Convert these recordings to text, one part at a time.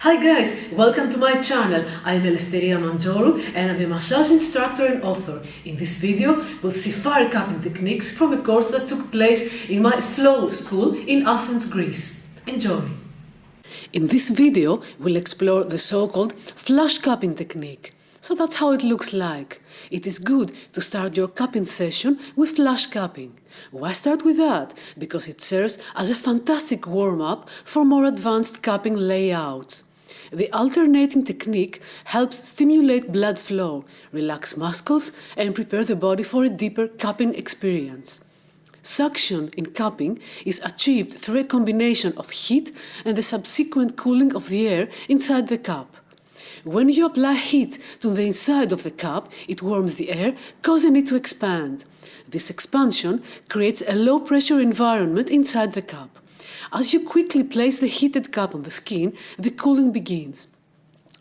Hi guys, welcome to my channel. I am Elefteria Mantzorou and I'm a massage instructor and author. In this video, we'll see fire cupping techniques from a course that took place in my flow school in Athens, Greece. Enjoy! In this video, we'll explore the so-called flash cupping technique. So that's how it looks like. It is good to start your cupping session with flash cupping. Why start with that? Because it serves as a fantastic warm-up for more advanced cupping layouts. The alternating technique helps stimulate blood flow, relax muscles, and prepare the body for a deeper cupping experience. Suction in cupping is achieved through a combination of heat and the subsequent cooling of the air inside the cup. When you apply heat to the inside of the cup, it warms the air, causing it to expand. This expansion creates a low-pressure environment inside the cup. As you quickly place the heated cup on the skin, the cooling begins.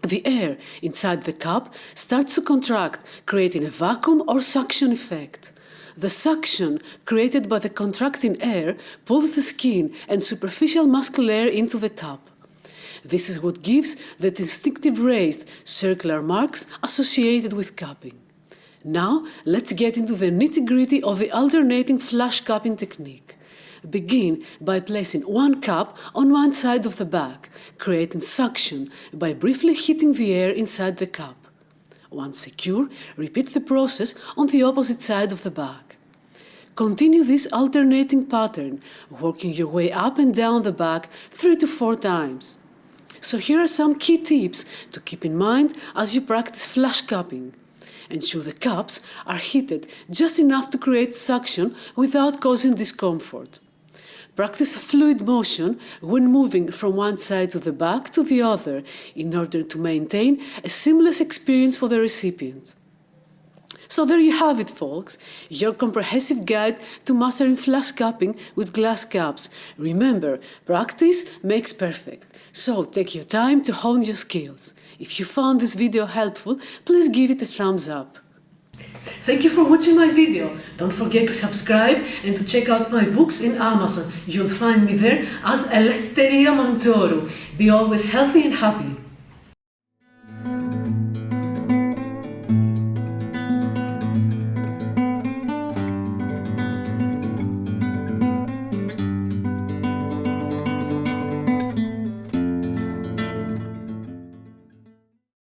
The air inside the cup starts to contract, creating a vacuum or suction effect. The suction created by the contracting air pulls the skin and superficial muscle air into the cup. This is what gives the distinctive raised circular marks associated with cupping. Now, let's get into the nitty-gritty of the alternating flash cupping technique. Begin by placing one cup on one side of the back, creating suction by briefly heating the air inside the cup. Once secure, repeat the process on the opposite side of the back. Continue this alternating pattern, working your way up and down the back 3 to 4 times. So here are some key tips to keep in mind as you practice flash cupping. Ensure the cups are heated just enough to create suction without causing discomfort. Practice fluid motion when moving from one side of the back to the other in order to maintain a seamless experience for the recipient. So there you have it, folks, your comprehensive guide to mastering flash cupping with glass cups. Remember, practice makes perfect. So take your time to hone your skills. If you found this video helpful, please give it a thumbs up. Thank you for watching my video. Don't forget to subscribe and to check out my books in Amazon. You'll find me there as Elefteria Mantzorou. Be always healthy and happy.